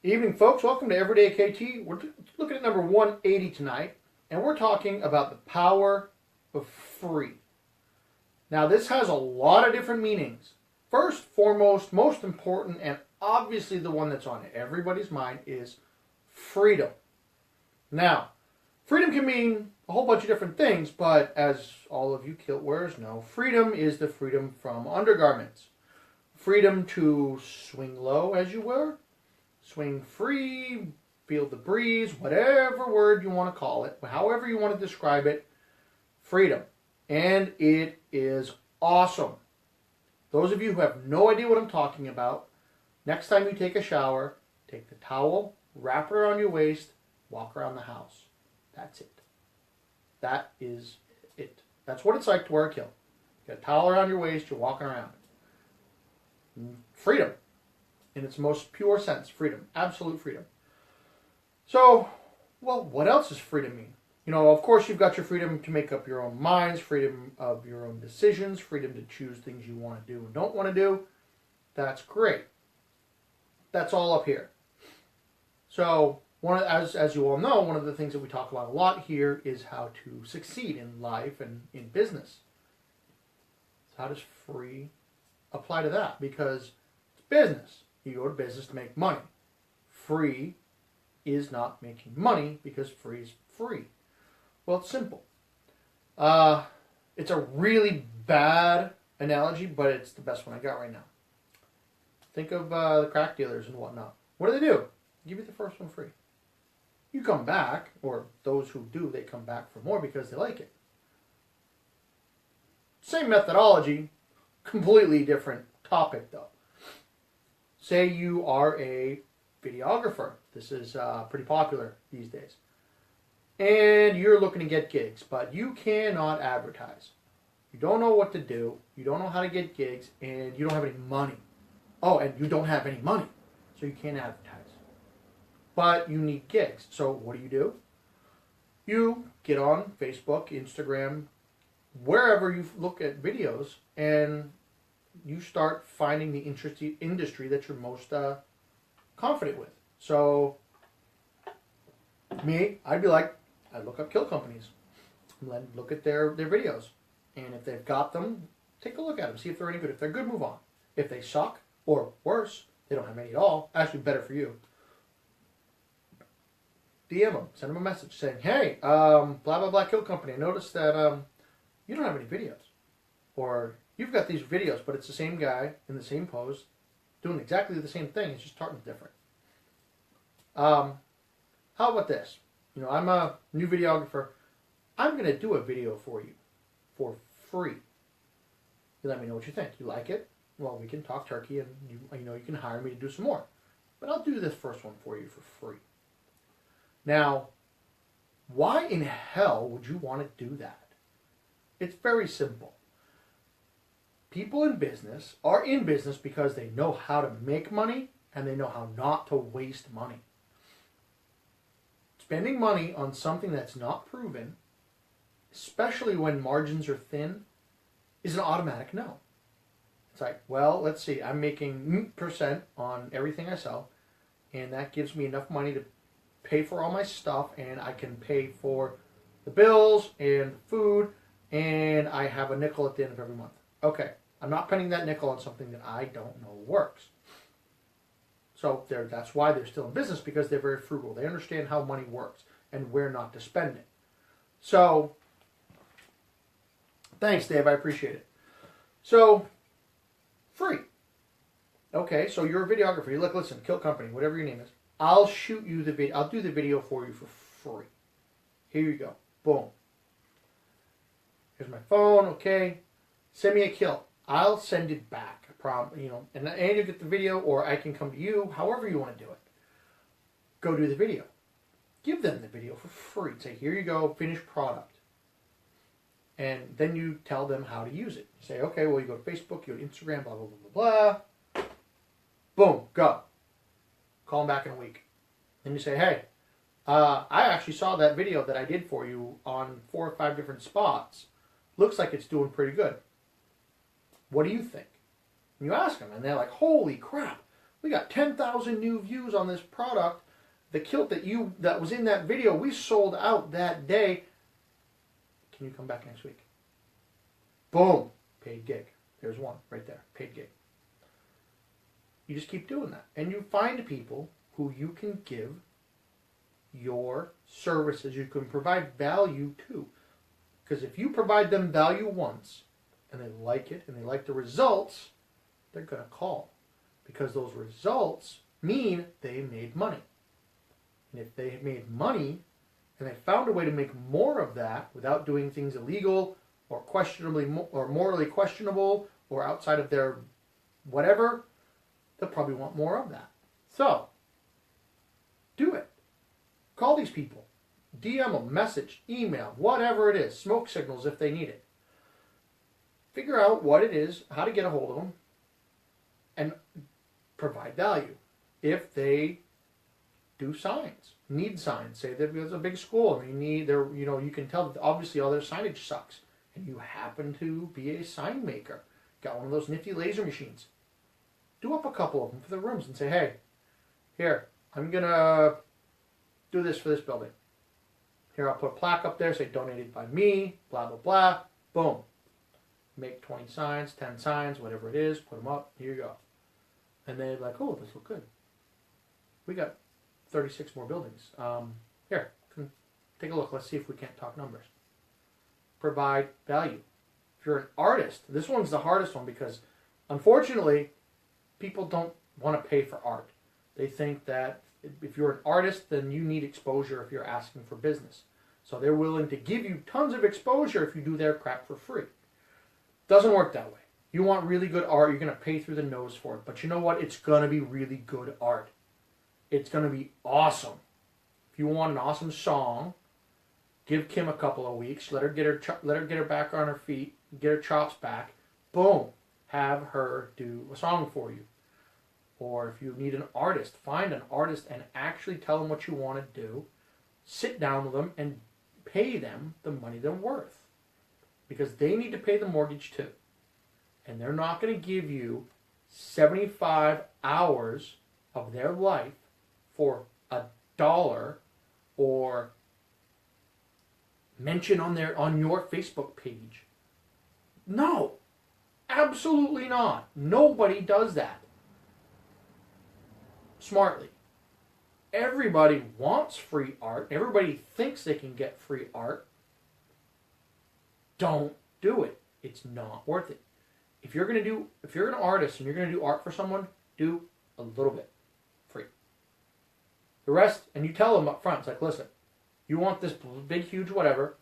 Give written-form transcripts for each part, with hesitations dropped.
Evening, folks. Welcome to Everyday KT. We're looking at number 180 tonight, and we're talking about the power of free. Now, this has a lot of different meanings. First, foremost, most important, and obviously the one that's on everybody's mind is freedom. Now, freedom can mean a whole bunch of different things, but as all of you kilt wearers know, freedom is the freedom from undergarments. Freedom to swing low as you were, swing free, feel the breeze, whatever word you want to call it, however you want to describe it, freedom. And it is awesome. Those of you who have no idea what I'm talking about, next time you take a shower, take the towel, wrap it around your waist, walk around the house. That's it. That is it. That's what it's like to wear a kilt. You got a towel around your waist, you're walking around. Freedom. In its most pure sense, freedom. Absolute freedom. So, well, what else does freedom mean? You know, of course, you've got your freedom to make up your own minds, freedom of your own decisions, freedom to choose things you want to do and don't want to do. That's great. That's all up here. So, as you all know, one of the things that we talk about a lot here is how to succeed in life and in business. So how does free apply to that? Because it's business. You go to business to make money. Free is not making money because free is free. Well, it's simple. It's a really bad analogy, but it's the best one I got right now. Think of the crack dealers and whatnot. What do? Give you the first one free. You come back, or those who do, they come back for more because they like it. Same methodology, completely different topic though. Say you are a videographer. This is pretty popular these days. And you're looking to get gigs, but you cannot advertise. You don't know what to do. You don't know how to get gigs, and you don't have any money. Oh, and you don't have any money, so you can't advertise. But you need gigs. So what do? You get on Facebook, Instagram, wherever you look at videos, and you start finding the industry that you're most confident with. So, me, I'd look up kilt companies, and look at their videos, and if they've got them, take a look at them, see if they're any good. If they're good, move on. If they suck, or worse, they don't have any at all, actually better for you, DM them, send them a message saying, hey, blah, blah, blah kilt company, I noticed that you don't have any videos. Or, you've got these videos, but it's the same guy in the same pose doing exactly the same thing. It's just tartan different. How about this? You know, I'm a new videographer. I'm going to do a video for you for free. You let me know what you think. You like it? Well, we can talk turkey, and you can hire me to do some more. But I'll do this first one for you for free. Now, why in hell would you want to do that? It's very simple. People in business are in business because they know how to make money and they know how not to waste money. Spending money on something that's not proven, especially when margins are thin, is an automatic no. It's like, well, let's see, I'm making percent on everything I sell, and that gives me enough money to pay for all my stuff, and I can pay for the bills and food, and I have a nickel at the end of every month. Okay. I'm not spending that nickel on something that I don't know works. So that's why they're still in business, because they're very frugal. They understand how money works and where not to spend it. So, thanks, Dave. I appreciate it. So, free. Okay, so you're a videographer. You look, listen, kilt company, whatever your name is. I'll shoot you the video. I'll do the video for you for free. Here you go. Boom. Here's my phone. Okay. Send me a kilt. I'll send it back, and you get the video, or I can come to you, however you want to do it. Go do the video. Give them the video for free. Say, here you go, finished product. And then you tell them how to use it. You say, okay, well, you go to Facebook, you go to Instagram, blah, blah, blah, blah, blah. Boom, go. Call them back in a week. Then you say, hey, I actually saw that video that I did for you on 4 or 5 different spots. Looks like it's doing pretty good. What do you think? And you ask them, and they're like, holy crap, We got 10,000 new views on this product. The kilt that was in that video, we sold out that day. Can you come back next week? Boom. Paid gig. There's one right there. Paid gig. You just keep doing that. And you find people who you can give your services, you can provide value to. Because if you provide them value once, and they like it, and they like the results, they're going to call. Because those results mean they made money. And if they made money, and they found a way to make more of that without doing things illegal or questionably or morally questionable or outside of their whatever, they'll probably want more of that. So, do it. Call these people. DM them, message, email, whatever it is. Smoke signals if they need it. Figure out what it is, how to get a hold of them, and provide value. If they do signs, need signs, say that there's a big school and you can tell that obviously all their signage sucks, and you happen to be a sign maker, got one of those nifty laser machines. Do up a couple of them for the rooms and say, hey, here, I'm gonna do this for this building. Here, I'll put a plaque up there, say donated by me, blah, blah, blah. Boom. Make 20 signs, 10 signs, whatever it is, put them up, here you go. And they're like, oh, this looks good. We got 36 more buildings. Here, take a look. Let's see if we can't talk numbers. Provide value. If you're an artist, this one's the hardest one because, unfortunately, people don't want to pay for art. They think that if you're an artist, then you need exposure if you're asking for business. So they're willing to give you tons of exposure if you do their crap for free. Doesn't work that way. You want really good art, you're going to pay through the nose for it. But you know what? It's going to be really good art. It's going to be awesome. If you want an awesome song, give Kim a couple of weeks. Let her get her back on her feet. Get her chops back. Boom. Have her do a song for you. Or if you need an artist, find an artist and actually tell them what you want to do. Sit down with them and pay them the money they're worth. Because they need to pay the mortgage too. And they're not going to give you 75 hours of their life for $1 or mention on your Facebook page. No, absolutely not. Nobody does that smartly. Everybody wants free art. Everybody thinks they can get free art. Don't do it. It's not worth it. If you're an artist and you're going to do art for someone, do a little bit free. The rest, and you tell them up front, it's like, listen, you want this big, huge whatever.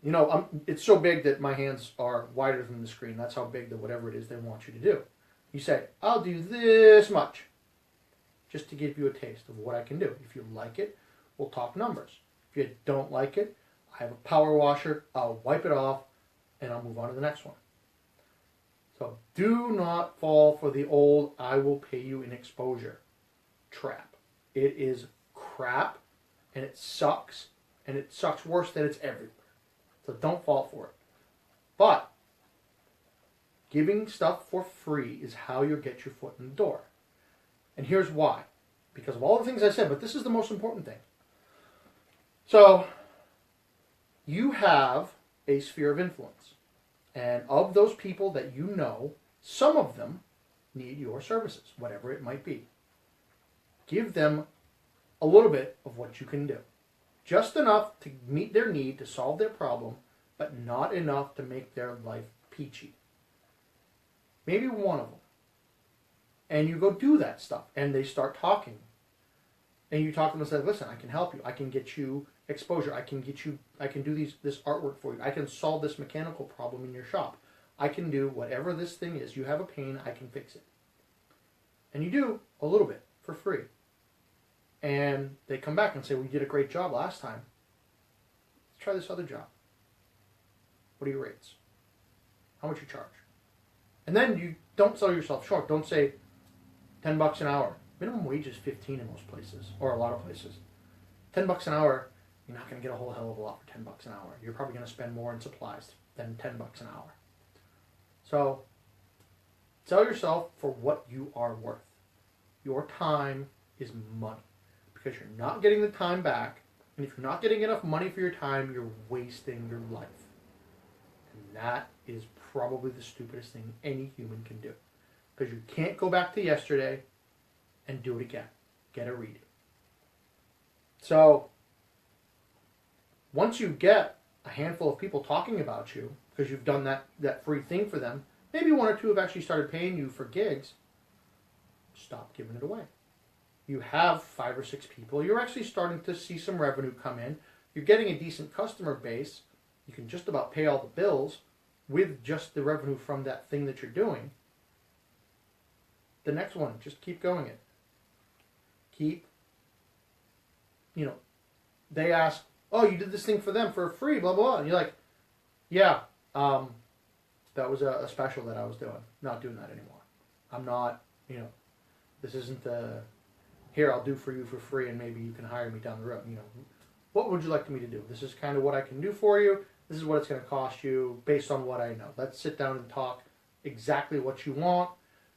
You know, it's so big that my hands are wider than the screen. That's how big the whatever it is they want you to do. You say, I'll do this much, just to give you a taste of what I can do. If you like it, we'll talk numbers. If you don't like it, I have a power washer, I'll wipe it off, and I'll move on to the next one. So do not fall for the old, I will pay you in exposure trap. It is crap, and it sucks worse than it's everywhere. So don't fall for it. But giving stuff for free is how you get your foot in the door. And here's why. Because of all the things I said, but this is the most important thing. So you have a sphere of influence. And of those people that you know, some of them need your services, whatever it might be. Give them a little bit of what you can do. Just enough to meet their need, to solve their problem, but not enough to make their life peachy. Maybe one of them. And you go do that stuff, and they start talking. And you talk to them and say, listen, I can help you. I can get you exposure. I can do this artwork for you. I can solve this mechanical problem in your shop. I can do whatever this thing is. You have a pain, I can fix it. And you do a little bit for free. And they come back and say, well, you did a great job last time. Let's try this other job. What are your rates? How much you charge? And then you don't sell yourself short. Don't say $10 an hour. Minimum wage is $15 in most places, or a lot of places. $10 an hour, you're not going to get a whole hell of a lot for $10 an hour. You're probably going to spend more in supplies than $10 an hour. So Sell yourself for what you are worth. Your time is money because you're not getting the time back. And if you're not getting enough money for your time, you're wasting your life. And that is probably the stupidest thing any human can do. Because you can't go back to yesterday and do it again. Get a redo. So, once you get a handful of people talking about you, because you've done that free thing for them, maybe one or two have actually started paying you for gigs, stop giving it away. You have 5 or 6 people. You're actually starting to see some revenue come in. You're getting a decent customer base. You can just about pay all the bills with just the revenue from that thing that you're doing. The next one, just keep going it. They ask, oh, you did this thing for them for free, blah, blah, blah. And you're like, yeah, that was a special that I was doing. Not doing that anymore. I'm not, this isn't the, here, I'll do for you for free and maybe you can hire me down the road. What would you like me to do? This is kind of what I can do for you. This is what it's going to cost you based on what I know. Let's sit down and talk exactly what you want.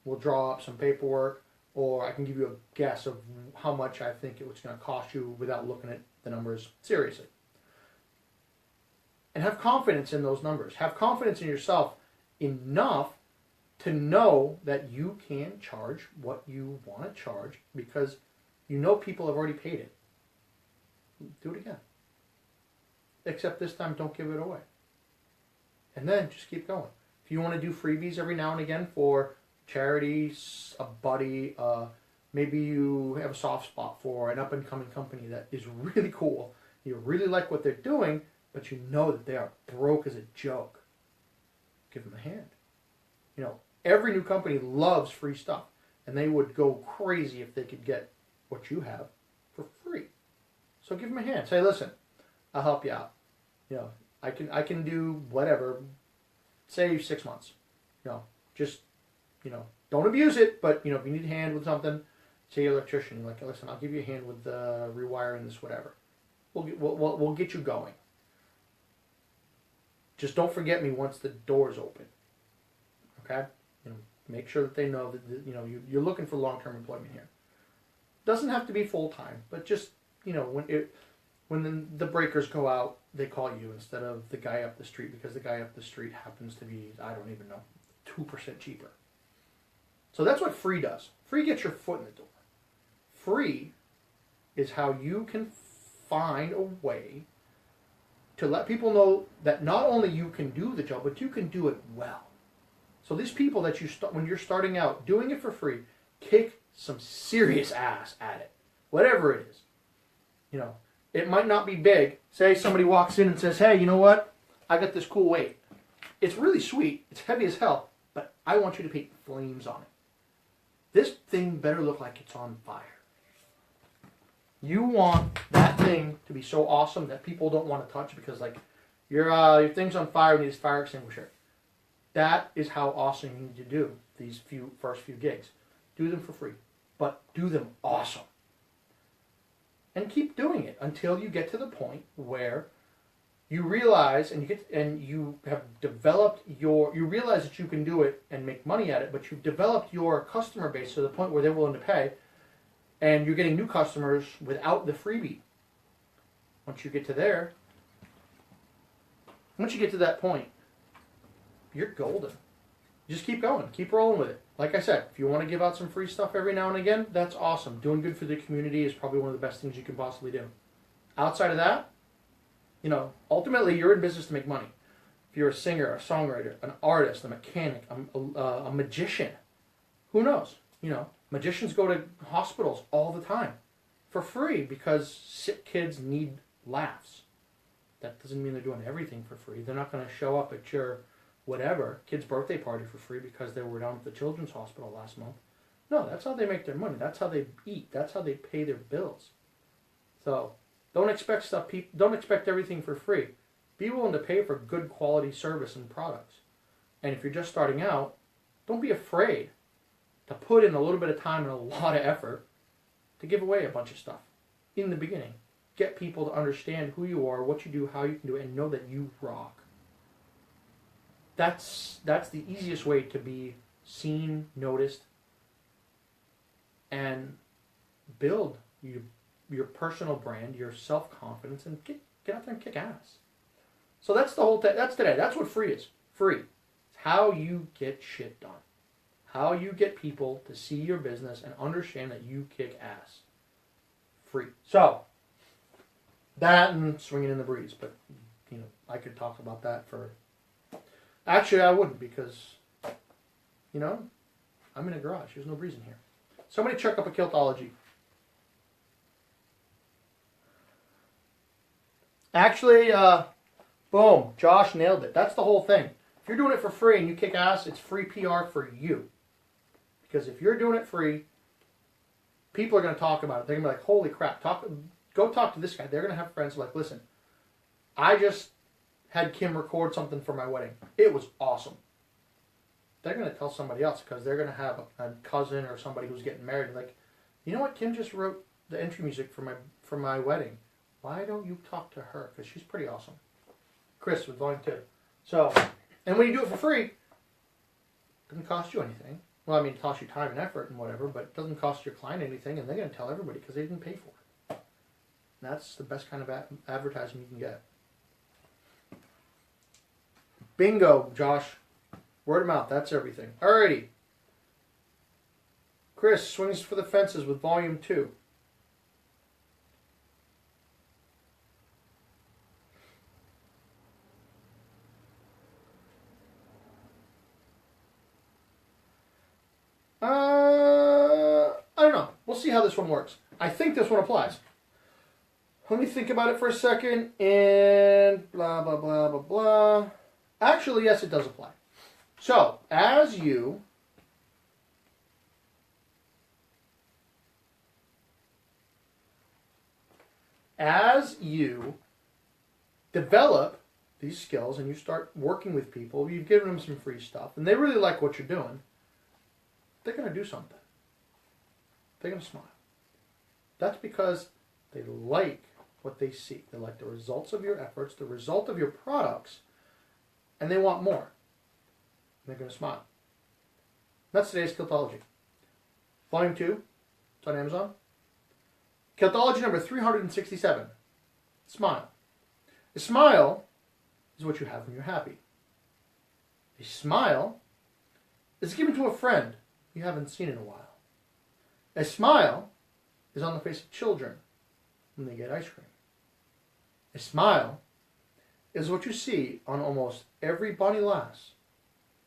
We'll draw up some paperwork, or I can give you a guess of how much I think it was going to cost you without looking at the numbers seriously. And have confidence in those numbers. Have confidence in yourself enough to know that you can charge what you want to charge because you know people have already paid it. Do it again. Except this time, don't give it away. And then just keep going. If you want to do freebies every now and again for charities, a buddy, maybe you have a soft spot for an up-and-coming company that is really cool. You really like what they're doing, but you know that they are broke as a joke. Give them a hand. Every new company loves free stuff, and they would go crazy if they could get what you have for free. So give them a hand. Say, listen, I'll help you out. I can do whatever. Say 6 months. Just don't abuse it. But if you need a hand with something, say you're an electrician. You're like, listen, I'll give you a hand with rewiring this, whatever. We'll get you going. Just don't forget me once the door's open. Okay. Make sure that they know that you're looking for long-term employment here. Doesn't have to be full-time, but just when the breakers go out, they call you instead of the guy up the street because the guy up the street happens to be, I don't even know, 2% cheaper. So that's what free does. Free gets your foot in the door. Free is how you can find a way to let people know that not only you can do the job, but you can do it well. So these people that when you're starting out doing it for free, kick some serious ass at it. Whatever it is. It might not be big. Say somebody walks in and says, hey, you know what? I got this cool weight. It's really sweet. It's heavy as hell. But I want you to paint flames on it. This thing better look like it's on fire. You want that thing to be so awesome that people don't want to touch because your thing's on fire and needs a fire extinguisher. That is how awesome you need to do these first few gigs. Do them for free, but do them awesome. And keep doing it until you get to the point where you realize you realize that you can do it and make money at it, but you've developed your customer base to the point where they're willing to pay, and you're getting new customers without the freebie. Once you get to that point, you're golden. Just keep going. Keep rolling with it. Like I said, if you want to give out some free stuff every now and again, that's awesome. Doing good for the community is probably one of the best things you can possibly do. Outside of that, ultimately you're in business to make money. If you're a singer, a songwriter, an artist, a mechanic, a magician, who knows? Magicians go to hospitals all the time for free because sick kids need laughs. That doesn't mean they're doing everything for free. They're not going to show up at your kid's birthday party for free because they were down at the children's hospital last month. No, that's how they make their money. That's how they eat. That's how they pay their bills. So don't expect everything for free. Be willing to pay for good quality service and products. And if you're just starting out, don't be afraid to put in a little bit of time and a lot of effort to give away a bunch of stuff in the beginning. Get people to understand who you are, what you do, how you can do it, and know that you rock. That's the easiest way to be seen, noticed, and build your personal brand, your self-confidence, and get out there and kick ass. So that's the whole that's today. That's what free is. Free. It's how you get shit done. How you get people to see your business and understand that you kick ass. Free. So, that and swinging in the breeze. But, I could talk about that for... Actually, I wouldn't because, I'm in a garage. There's no breeze in here. Somebody check up a Kiltology. Actually, boom, Josh nailed it. That's the whole thing. If you're doing it for free and you kick ass, it's free PR for you. Because if you're doing it free, people are going to talk about it. They're going to be like, holy crap, go talk to this guy. They're going to have friends like, listen, I just had Kim record something for my wedding. It was awesome. They're going to tell somebody else because they're going to have a cousin or somebody who's getting married. Like, you know what? Kim just wrote the entry music for my wedding. Why don't you talk to her? Because she's pretty awesome. Chris with Volume 2. So, and when you do it for free, it doesn't cost you anything. Well, I mean, it costs you time and effort and whatever, but it doesn't cost your client anything, and they're going to tell everybody because they didn't pay for it. And that's the best kind of advertising you can get. Bingo, Josh. Word of mouth, that's everything. Alrighty. Chris swings for the fences with Volume 2. I don't know. We'll see how this one works. I think this one applies. Let me think about it for a second, and blah, blah, blah, blah, blah. Actually, yes, it does apply. So, as you develop these skills and you start working with people, you've given them some free stuff, and they really like what you're doing, they're going to do something. They're going to smile. That's because they like what they see. They like the results of your efforts, the result of your products, and they want more. They're going to smile. That's today's Kiltology. Volume 2. It's on Amazon. Kiltology number 367. Smile. A smile is what you have when you're happy. A smile is given to a friend you haven't seen in a while. A smile is on the face of children when they get ice cream. A smile is what you see on almost every bonny lass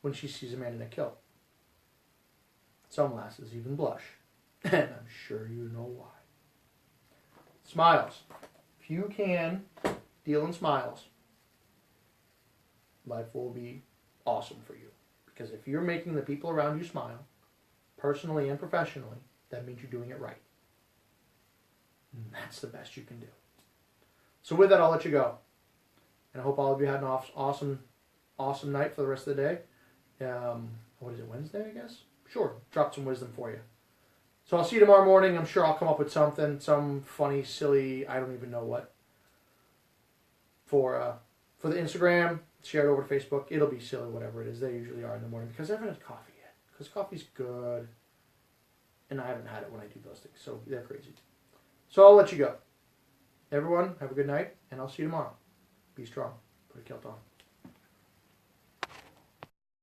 when she sees a man in a kilt. Some lasses even blush, and I'm sure you know why. Smiles. If you can deal in smiles, life will be awesome for you. Because if you're making the people around you smile, personally and professionally, that means you're doing it right. And that's the best you can do. So with that, I'll let you go. And I hope all of you had an awesome night for the rest of the day. What is it, Wednesday, I guess? Sure, drop some wisdom for you. So I'll see you tomorrow morning. I'm sure I'll come up with something, some funny, silly, I don't even know what, for the Instagram. Share it over to Facebook. It'll be silly, whatever it is. They usually are in the morning because I haven't had coffee yet. Because coffee's good, and I haven't had it when I do those things. So they're crazy. So I'll let you go. Everyone, have a good night, and I'll see you tomorrow. Be strong. Put a kilt on.